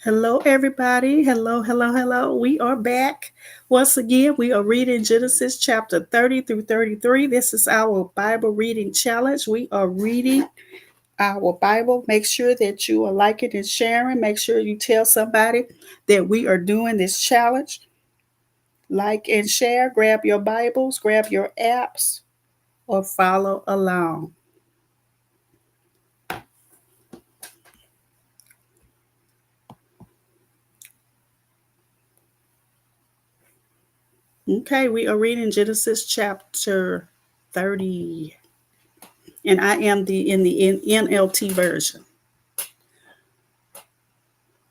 Hello, everybody. Hello, hello, hello. We are back. Once again, we are reading Genesis chapter 30 through 33. This is our Bible reading challenge. We are reading our Bible. Make sure that you are liking and sharing. Make sure you tell somebody that we are doing this challenge. Like and share. Grab your Bibles, grab your apps, or follow along. Okay, we are reading Genesis chapter 30. And I am in the NLT version.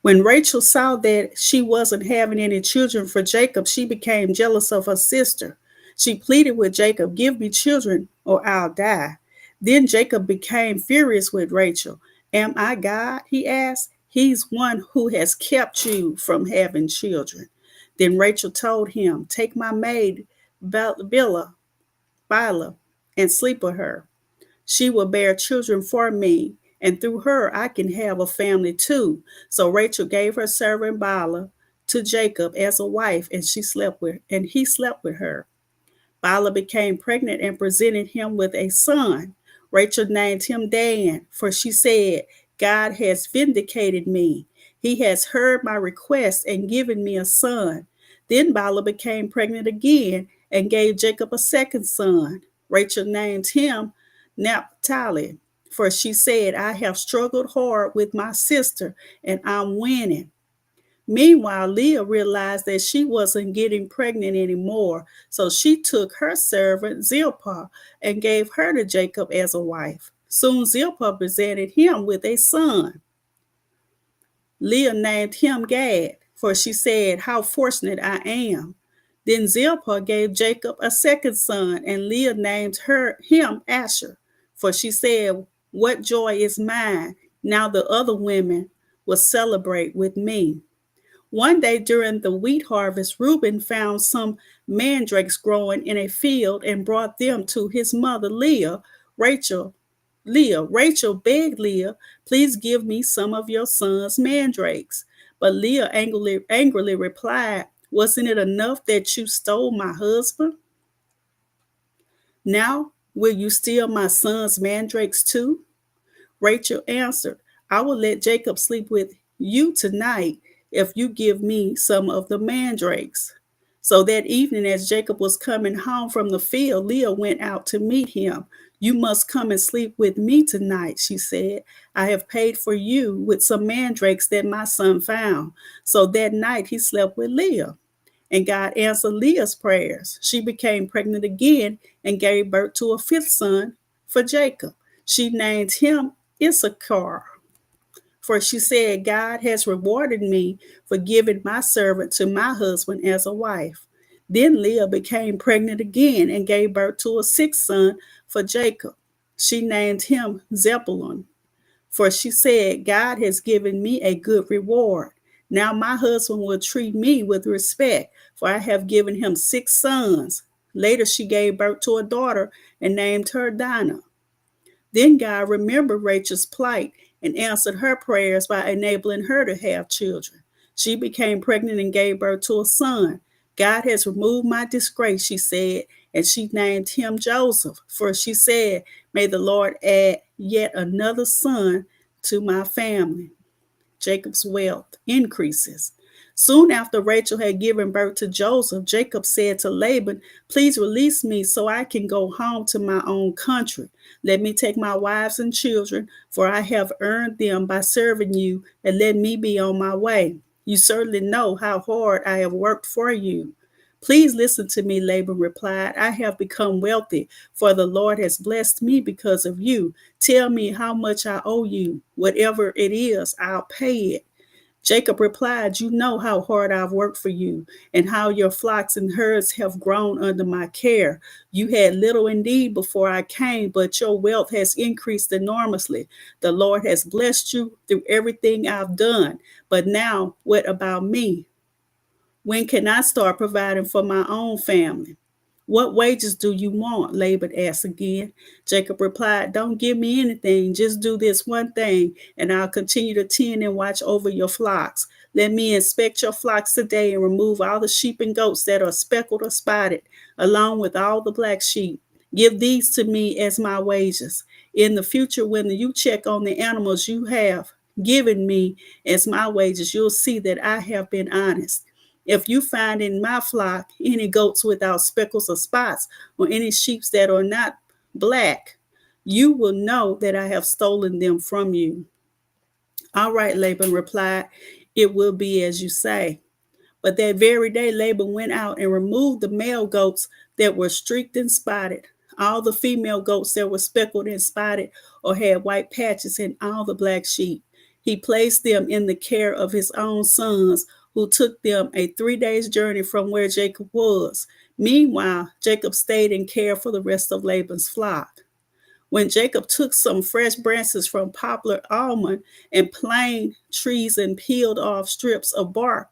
When Rachel saw that she wasn't having any children for Jacob, she became jealous of her sister. She pleaded with Jacob, "Give me children or I'll die." Then Jacob became furious with Rachel. "Am I God?" he asked. "He's one who has kept you from having children." Then Rachel told him, "Take my maid Bilhah, and sleep with her. She will bear children for me, and through her I can have a family too." So Rachel gave her servant Bilhah to Jacob as a wife, and he slept with her. Bilhah became pregnant and presented him with a son. Rachel named him Dan, for she said, "God has vindicated me. He has heard my request and given me a son." Then Bilhah became pregnant again and gave Jacob a second son. Rachel named him Naphtali, for she said, "I have struggled hard with my sister and I'm winning." Meanwhile, Leah realized that she wasn't getting pregnant anymore, so she took her servant Zilpah and gave her to Jacob as a wife. Soon Zilpah presented him with a son. Leah named him Gad, for she said, "How fortunate I am." Then Zilpah gave Jacob a second son, and Leah named him Asher, for she said, "What joy is mine! Now the other women will celebrate with me." One day during the wheat harvest, Reuben found some mandrakes growing in a field and brought them to his mother Rachel begged Leah, "Please give me some of your son's mandrakes." But Leah angrily replied, "Wasn't it enough that you stole my husband? Now will you steal my son's mandrakes too?" Rachel answered, "I will let Jacob sleep with you tonight if you give me some of the mandrakes." So that evening, as Jacob was coming home from the field, Leah went out to meet him. "You must come and sleep with me tonight," she said. "I have paid for you with some mandrakes that my son found." So that night he slept with Leah. And God answered Leah's prayers. She became pregnant again and gave birth to a fifth son for Jacob. She named him Issachar, for she said, "God has rewarded me for giving my servant to my husband as a wife." Then Leah became pregnant again and gave birth to a sixth son for Jacob. She named him Zebulun, for she said, "God has given me a good reward. Now my husband will treat me with respect, for I have given him six sons." Later she gave birth to a daughter and named her Dinah. Then God remembered Rachel's plight and answered her prayers by enabling her to have children. She became pregnant and gave birth to a son. "God has removed my disgrace," she said, and she named him Joseph, for she said, "May the Lord add yet another son to my family." Jacob's wealth increases. Soon after Rachel had given birth to Joseph, Jacob said to Laban, "Please release me so I can go home to my own country. Let me take my wives and children, for I have earned them by serving you, and let me be on my way. You certainly know how hard I have worked for you." "Please listen to me," Laban replied. "I have become wealthy, for the Lord has blessed me because of you. Tell me how much I owe you. Whatever it is, I'll pay it." Jacob replied, "You know how hard I've worked for you, and how your flocks and herds have grown under my care. You had little indeed before I came, but your wealth has increased enormously. The Lord has blessed you through everything I've done. But now, what about me? When can I start providing for my own family?" "What wages do you want?" Laban asked again. Jacob replied, "Don't give me anything. Just do this one thing, and I'll continue to tend and watch over your flocks. Let me inspect your flocks today and remove all the sheep and goats that are speckled or spotted, along with all the black sheep. Give these to me as my wages. In the future, when you check on the animals you have given me as my wages, you'll see that I have been honest. If you find in my flock any goats without speckles or spots, or any sheep that are not black, you will know that I have stolen them from you." "All right," Laban replied, "it will be as you say." But that very day, Laban went out and removed the male goats that were streaked and spotted, all the female goats that were speckled and spotted or had white patches, and all the black sheep. He placed them in the care of his own sons, who took them a 3 days' journey from where Jacob was. Meanwhile, Jacob stayed in care for the rest of Laban's flock. When Jacob took some fresh branches from poplar, almond, and plane trees and peeled off strips of bark,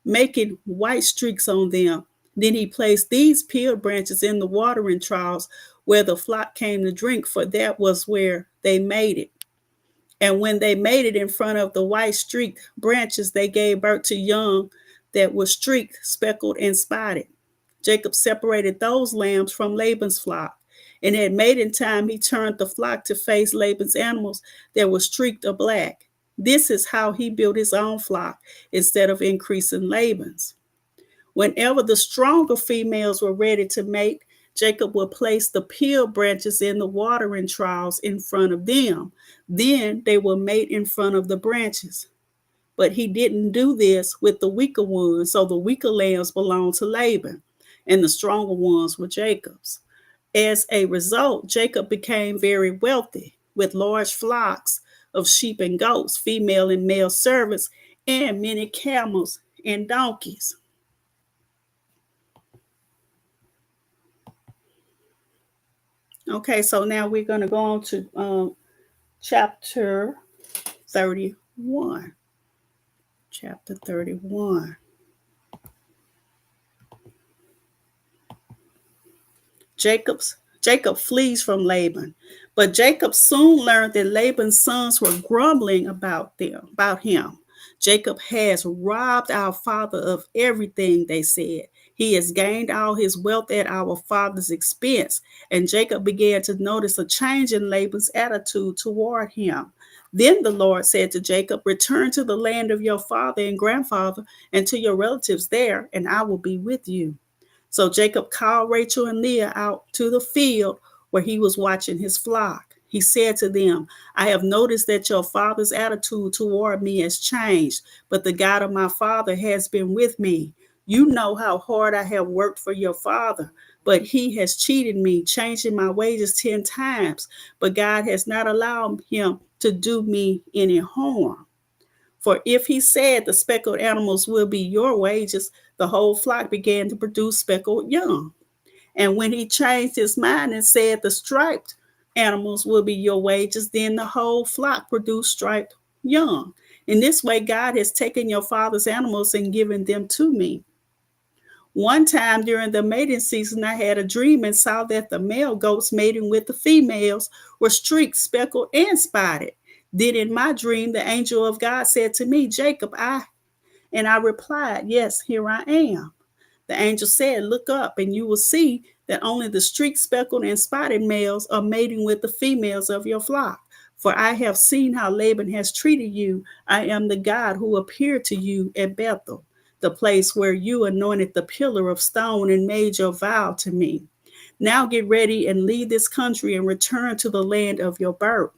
making white streaks on them, then he placed these peeled branches in the watering troughs where the flock came to drink, for that was where they made it. And when they made it in front of the white streaked branches, they gave birth to young that were streaked, speckled, and spotted. Jacob separated those lambs from Laban's flock. And at mating time, he turned the flock to face Laban's animals that were streaked or black. This is how he built his own flock instead of increasing Laban's. Whenever the stronger females were ready to mate, Jacob would place the peeled branches in the watering troughs in front of them. Then they would mate in front of the branches. But he didn't do this with the weaker ones, so the weaker lambs belonged to Laban, and the stronger ones were Jacob's. As a result, Jacob became very wealthy, with large flocks of sheep and goats, female and male servants, and many camels and donkeys. Okay, so now we're going to go on to chapter 31. Chapter 31. Jacob flees from Laban, but Jacob soon learned that Laban's sons were grumbling about him. "Jacob has robbed our father of everything," they said. "He has gained all his wealth at our father's expense." And Jacob began to notice a change in Laban's attitude toward him. Then the Lord said to Jacob, "Return to the land of your father and grandfather and to your relatives there, and I will be with you." So Jacob called Rachel and Leah out to the field where he was watching his flock. He said to them, "I have noticed that your father's attitude toward me has changed, but the God of my father has been with me. You know how hard I have worked for your father, but he has cheated me, changing my wages 10 times. But God has not allowed him to do me any harm. For if he said the speckled animals will be your wages, the whole flock began to produce speckled young. And when he changed his mind and said the striped animals will be your wages, then the whole flock produced striped young. In this way, God has taken your father's animals and given them to me. One time during the mating season, I had a dream and saw that the male goats mating with the females were streaked, speckled, and spotted. Then in my dream, the angel of God said to me, "Jacob, I replied, 'Yes, here I am.' The angel said, 'Look up, and you will see that only the streaked, speckled, and spotted males are mating with the females of your flock. For I have seen how Laban has treated you. I am the God who appeared to you at Bethel.' the place where you anointed the pillar of stone and made your vow to me. Now get ready and leave this country and return to the land of your birth.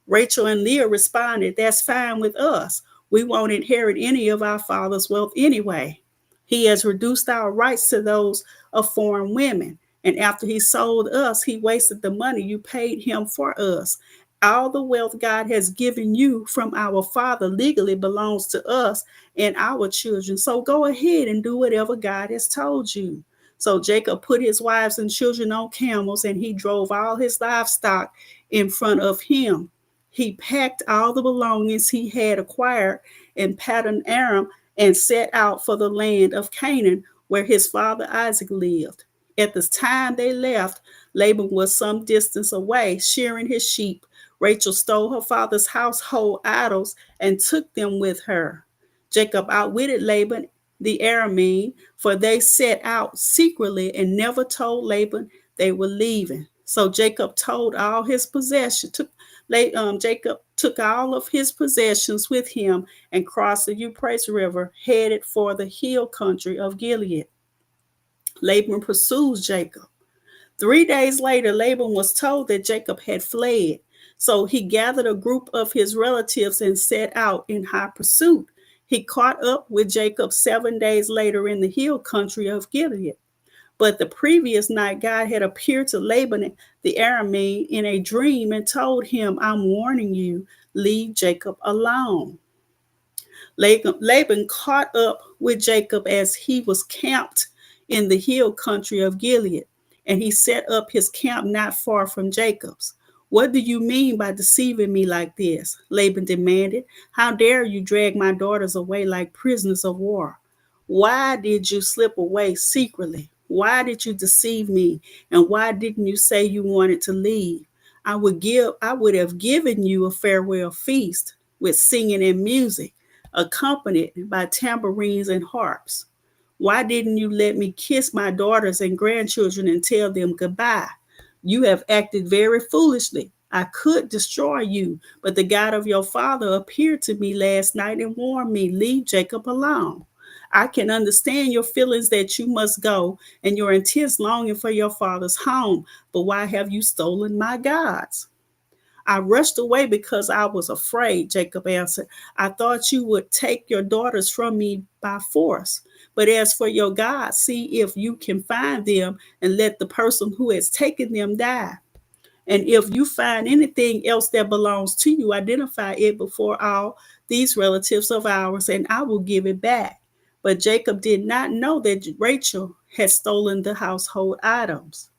Rachel and Leah responded, That's fine with us. We won't inherit any of our father's wealth anyway. He has reduced our rights to those of foreign women. And after he sold us, he wasted the money you paid him for us. All the wealth God has given you from our father legally belongs to us and our children. So go ahead and do whatever God has told you. So Jacob put his wives and children on camels, and he drove all his livestock in front of him. He packed all the belongings he had acquired in Paddan Aram and set out for the land of Canaan, where his father Isaac lived. At the time they left, Laban was some distance away, shearing his sheep. Rachel stole her father's household idols and took them with her. Jacob outwitted Laban the Aramean, for they set out secretly and never told Laban they were leaving. So Jacob told all his possessions, Jacob took all of his possessions with him and crossed the Euphrates River, headed for the hill country of Gilead. Laban pursues Jacob. 3 days later, Laban was told that Jacob had fled. So he gathered a group of his relatives and set out in hot pursuit. He caught up with Jacob 7 days later in the hill country of Gilead. But the previous night, God had appeared to Laban the Aramean in a dream and told him, I'm warning you, leave Jacob alone. Laban caught up with Jacob as he was camped in the hill country of Gilead, and he set up his camp not far from Jacob's. What do you mean by deceiving me like this? Laban demanded. How dare you drag my daughters away like prisoners of war? Why did you slip away secretly? Why did you deceive me? And why didn't you say you wanted to leave? I would have given you a farewell feast with singing and music, accompanied by tambourines and harps. Why didn't you let me kiss my daughters and grandchildren and tell them goodbye? You have acted very foolishly. I could destroy you, but the God of your father appeared to me last night and warned me, leave Jacob alone. I can understand your feelings that you must go and your intense longing for your father's home, but why have you stolen my gods? I rushed away because I was afraid, Jacob answered. I thought you would take your daughters from me by force. But as for your gods, see if you can find them and let the person who has taken them die. And if you find anything else that belongs to you, identify it before all these relatives of ours, and I will give it back. But Jacob did not know that Rachel had stolen the household items.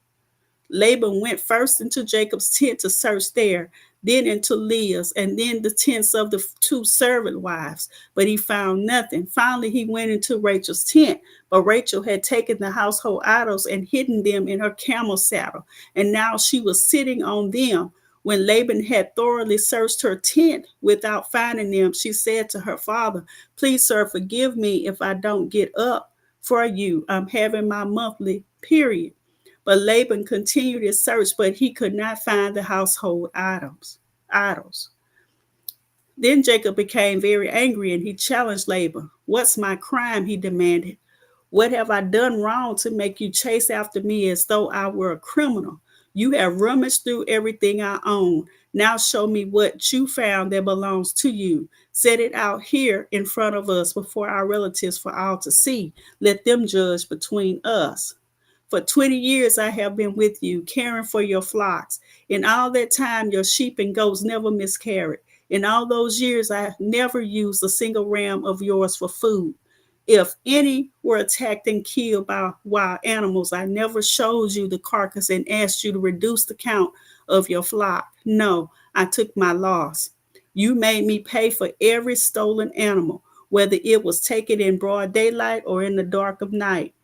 Laban went first into Jacob's tent to search there, then into Leah's, and then the tents of the two servant wives, but he found nothing. Finally, he went into Rachel's tent, but Rachel had taken the household idols and hidden them in her camel saddle, and now she was sitting on them. When Laban had thoroughly searched her tent without finding them, she said to her father, Please, sir, forgive me if I don't get up for you. I'm having my monthly period. But Laban continued his search, but he could not find the household idols. Then Jacob became very angry and he challenged Laban. What's my crime? He demanded. What have I done wrong to make you chase after me as though I were a criminal? You have rummaged through everything I own. Now show me what you found that belongs to you. Set it out here in front of us before our relatives for all to see. Let them judge between us. For 20 years I have been with you, caring for your flocks. In all that time, your sheep and goats never miscarried. In all those years, I never used a single ram of yours for food. If any were attacked and killed by wild animals, I never showed you the carcass and asked you to reduce the count of your flock. No, I took my loss. You made me pay for every stolen animal, whether it was taken in broad daylight or in the dark of night.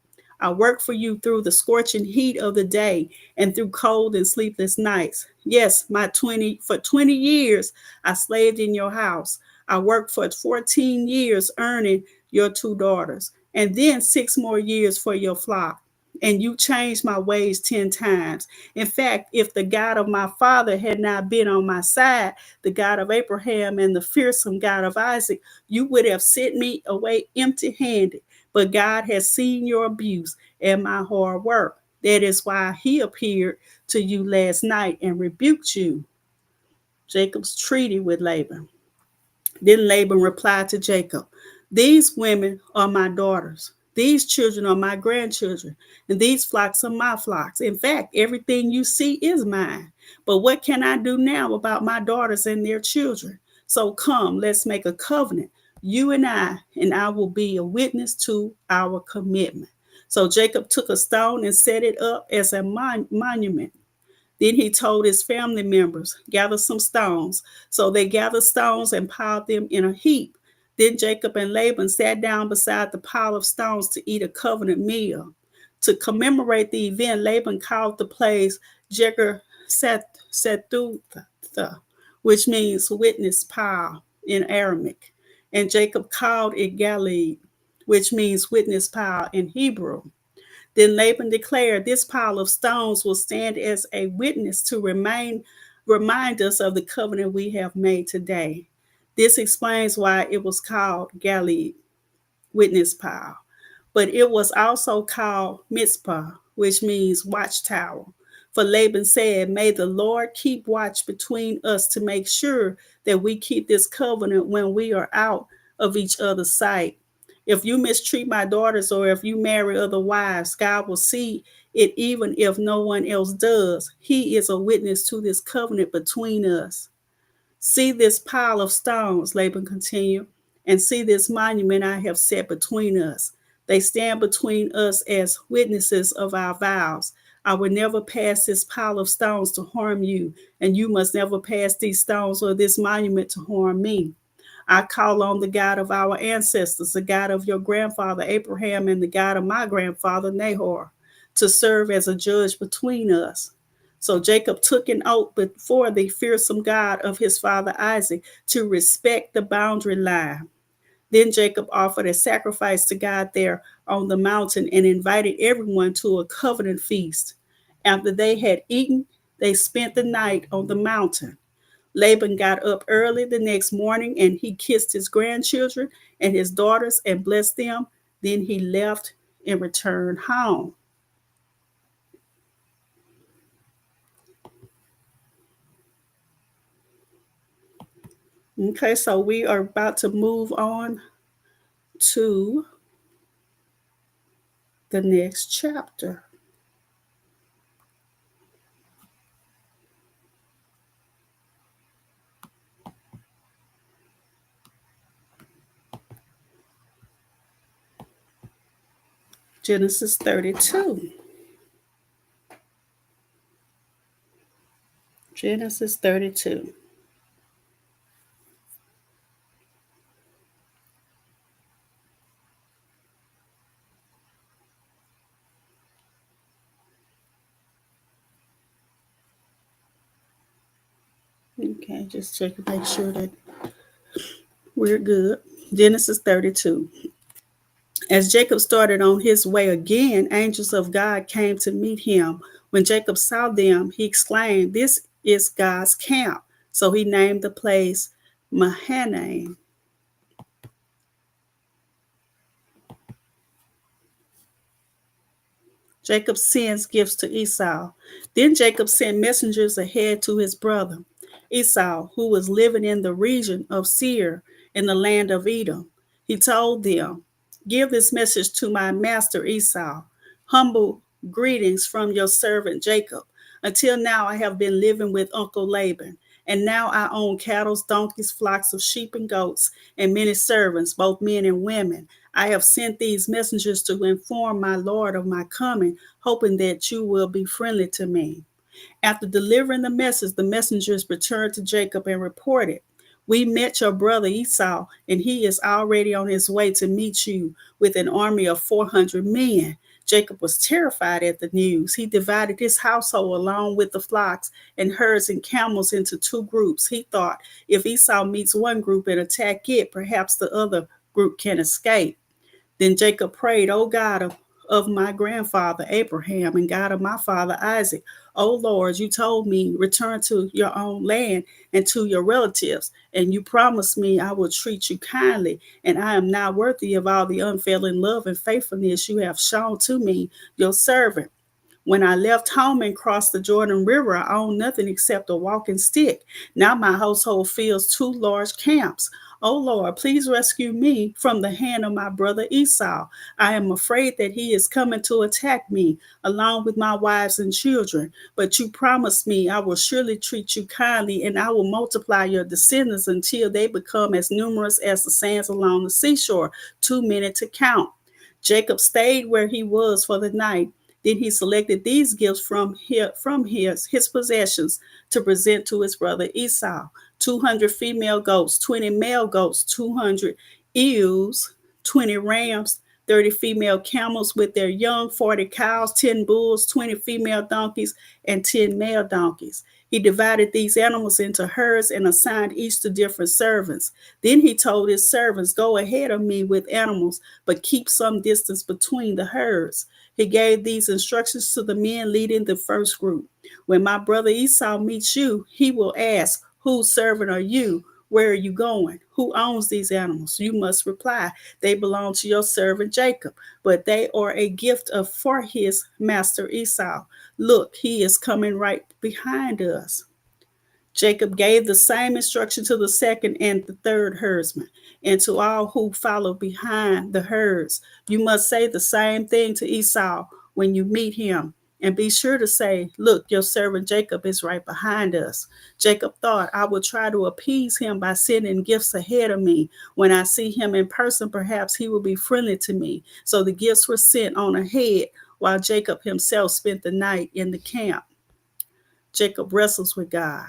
I worked for you through the scorching heat of the day and through cold and sleepless nights. Yes, for 20 years, I slaved in your house. I worked for 14 years earning your two daughters, and then 6 more years for your flock. and you changed my ways 10 times. In fact, if the God of my father had not been on my side, the God of Abraham and the fearsome God of Isaac, you would have sent me away empty handed. But God has seen your abuse and my hard work. That is why he appeared to you last night and rebuked you. Jacob's treaty with Laban. Then Laban replied to Jacob, these women are my daughters. These children are my grandchildren, and these flocks are my flocks. In fact, everything you see is mine. But what can I do now about my daughters and their children? So come, let's make a covenant, you and I will be a witness to our commitment. So Jacob took a stone and set it up as a monument. Then he told his family members, gather some stones. So they gathered stones and piled them in a heap. Then Jacob and Laban sat down beside the pile of stones to eat a covenant meal. To commemorate the event, Laban called the place Jegar Sethutha, which means witness pile in Aramaic. And Jacob called it Gatley, which means witness pile in Hebrew. Then Laban declared, this pile of stones will stand as a witness to remind us of the covenant we have made today. This explains why it was called Gatley, witness pile. But it was also called Mizpah, which means watchtower. For Laban said, may the Lord keep watch between us to make sure that we keep this covenant when we are out of each other's sight. If you mistreat my daughters or if you marry other wives, God will see it even if no one else does. He is a witness to this covenant between us. See this pile of stones, Laban continued, and see this monument I have set between us. They stand between us as witnesses of our vows. I will never pass this pile of stones to harm you, and you must never pass these stones or this monument to harm me. I call on the God of our ancestors, the God of your grandfather Abraham, and the God of my grandfather Nahor, to serve as a judge between us. So Jacob took an oath before the fearsome God of his father Isaac to respect the boundary line. Then Jacob offered a sacrifice to God there on the mountain and invited everyone to a covenant feast. After they had eaten, they spent the night on the mountain. Laban got up early the next morning and he kissed his grandchildren and his daughters and blessed them. Then he left and returned home. Okay, so we are about to move on to the next chapter. Genesis 32. Genesis 32. Okay, just check to make sure that we're good. Genesis 32. As Jacob started on his way again, angels of God came to meet him. When Jacob saw them, he exclaimed, this is God's camp. So he named the place Mahanaim. Jacob sends gifts to Esau. Then Jacob sent messengers ahead to his brother Esau, who was living in the region of Seir in the land of Edom. He told them, give this message to my master Esau. Humble greetings from your servant Jacob. Until now, I have been living with Uncle Laban, and now I own cattle, donkeys, flocks of sheep and goats, and many servants, both men and women. I have sent these messengers to inform my Lord of my coming, hoping that you will be friendly to me. After delivering the message, the messengers returned to Jacob and reported, we met your brother Esau, and he is already on his way to meet you with an army of 400 men. Jacob was terrified at the news. He divided his household along with the flocks and herds and camels into two groups. He thought, if Esau meets one group and attack it, perhaps the other group can escape. Then Jacob prayed, O God of my grandfather Abraham and God of my father Isaac. O Lord, you told me, return to your own land and to your relatives, and you promised me I will treat you kindly, and I am not worthy of all the unfailing love and faithfulness you have shown to me, your servant. When I left home and crossed the Jordan River, I owned nothing except a walking stick. Now my household fills two large camps. O Lord, please rescue me from the hand of my brother Esau. I am afraid that he is coming to attack me, along with my wives and children. But you promised me I will surely treat you kindly, and I will multiply your descendants until they become as numerous as the sands along the seashore, too many to count. Jacob stayed where he was for the night. Then he selected these gifts from his possessions to present to his brother Esau: 200 female goats, 20 male goats, 200 ewes, 20 rams, 30 female camels with their young, 40 cows, 10 bulls, 20 female donkeys, and 10 male donkeys. He divided these animals into herds and assigned each to different servants. Then he told his servants, go ahead of me with animals, but keep some distance between the herds. He gave these instructions to the men leading the first group. When my brother Esau meets you, he will ask, whose servant are you? Where are you going? Who owns these animals? You must reply, they belong to your servant Jacob, but they are a gift for his master Esau. Look, he is coming right behind us. Jacob gave the same instruction to the second and the third herdsman, and to all who follow behind the herds. You must say the same thing to Esau when you meet him. And be sure to say, look, your servant Jacob is right behind us. Jacob thought, I will try to appease him by sending gifts ahead of me. When I see him in person, perhaps he will be friendly to me. So the gifts were sent on ahead, while Jacob himself spent the night in the camp. Jacob wrestles with God.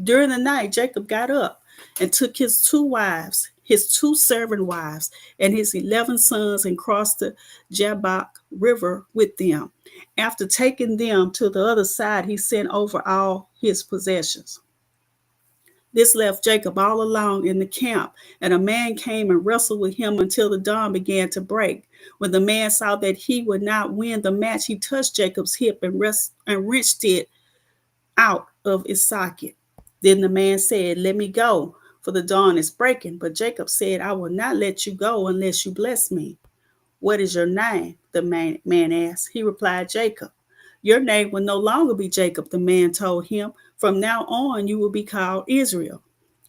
During the night, Jacob got up and took his two wives, his two servant wives, and his 11 sons and crossed the Jabbok River with them. After taking them to the other side, he sent over all his possessions. This left Jacob all alone in the camp, and a man came and wrestled with him until the dawn began to break. When the man saw that he would not win the match, he touched Jacob's hip and wrenched it out of its socket. Then the man said, let me go, for the dawn is breaking. But Jacob said, I will not let you go unless you bless me. What is your name? The man asked. He replied, Jacob. Your name will no longer be Jacob, the man told him. From now on, you will be called Israel,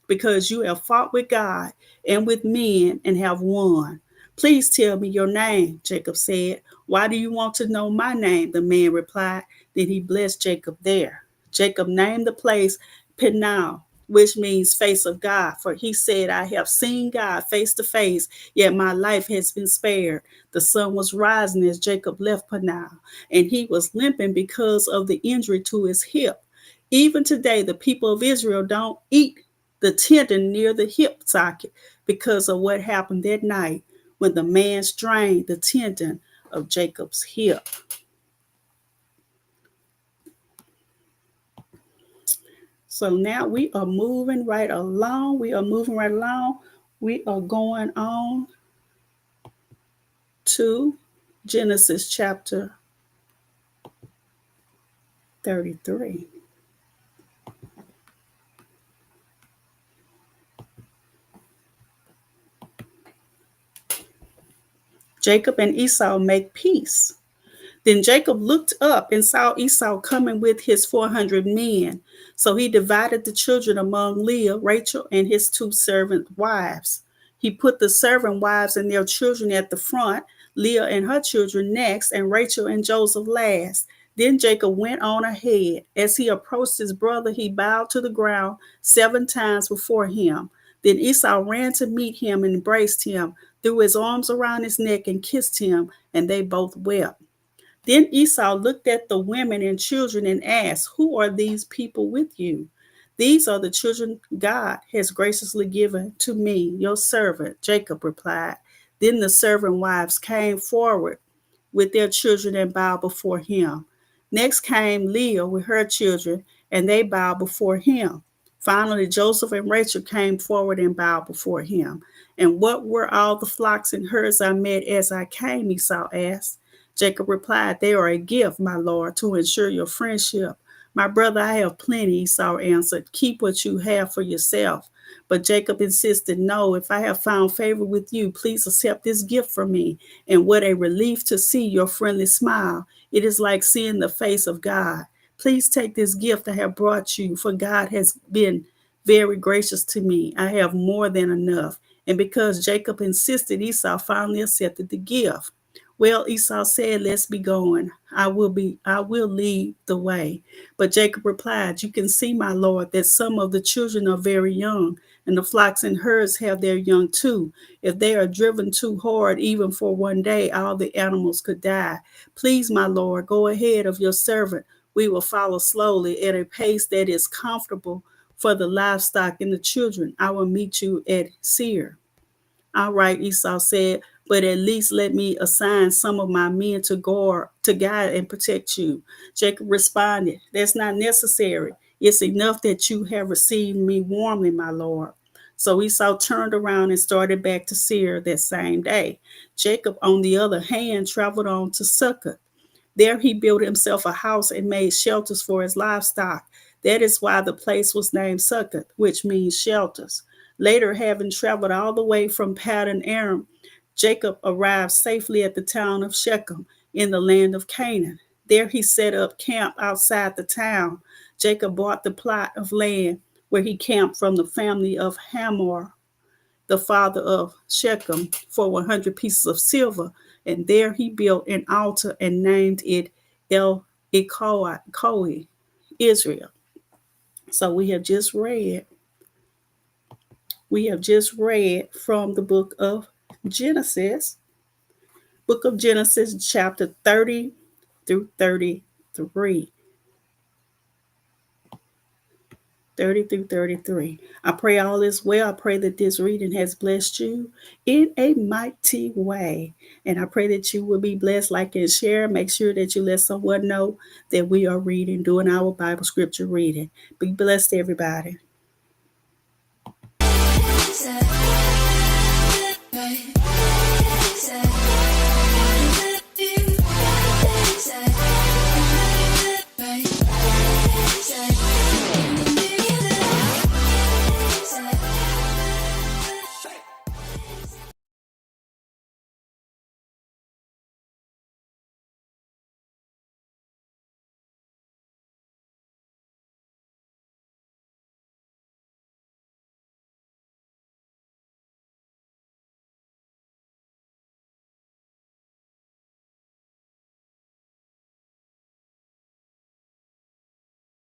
because you have fought with God and with men and have won. Please tell me your name, Jacob said. Why do you want to know my name? The man replied. Then he blessed Jacob there. Jacob named the place Peniel, which means face of God, for he said, I have seen God face to face, yet my life has been spared. The sun was rising as Jacob left Peniel, and he was limping because of the injury to his hip. Even today, the people of Israel don't eat the tendon near the hip socket because of what happened that night when the man strained the tendon of Jacob's hip. So now we are moving right along. We are going on to Genesis chapter 33. Jacob and Esau make peace. Then Jacob looked up and saw Esau coming with his 400 men. So he divided the children among Leah, Rachel, and his two servant wives. He put the servant wives and their children at the front, Leah and her children next, and Rachel and Joseph last. Then Jacob went on ahead. As he approached his brother, he bowed to the ground 7 times before him. Then Esau ran to meet him and embraced him, threw his arms around his neck and kissed him, and they both wept. Then Esau looked at the women and children and asked, who are these people with you? These are the children God has graciously given to me, your servant, Jacob replied. Then the servant wives came forward with their children and bowed before him. Next came Leah with her children, and they bowed before him. Finally, Joseph and Rachel came forward and bowed before him. And what were all the flocks and herds I met as I came? Esau asked. Jacob replied, "They are a gift, my lord, to ensure your friendship." "My brother, I have plenty," Esau answered. "Keep what you have for yourself." But Jacob insisted, "No, if I have found favor with you, please accept this gift from me. And what a relief to see your friendly smile. It is like seeing the face of God. Please take this gift I have brought you, for God has been very gracious to me. I have more than enough." And because Jacob insisted, Esau finally accepted the gift. "Well," Esau said, "let's be going. I will lead the way." But Jacob replied, "You can see, my lord, that some of the children are very young, and the flocks and herds have their young too. If they are driven too hard, even for one day, all the animals could die. Please, my lord, go ahead of your servant. We will follow slowly at a pace that is comfortable for the livestock and the children. I will meet you at Seir." "All right," Esau said, "but at least let me assign some of my men to guide and protect you." Jacob responded, "That's not necessary. It's enough that you have received me warmly, my lord." So Esau turned around and started back to Seir that same day. Jacob, on the other hand, traveled on to Succoth. There he built himself a house and made shelters for his livestock. That is why the place was named Succoth, which means shelters. Later, having traveled all the way from Paddan Aram, Jacob arrived safely at the town of Shechem in the land of Canaan. There he set up camp outside the town. Jacob bought the plot of land where he camped from the family of Hamor, the father of Shechem, for 100 pieces of silver. And there he built an altar and named it El Ikoi, Israel. So we have just read from the Genesis, book of Genesis, chapter 30 through 33. 30 through 33. I pray all is well. I pray that this reading has blessed you in a mighty way. And I pray that you will be blessed, like and share. Make sure that you let someone know that we are doing our Bible scripture reading. Be blessed, everybody.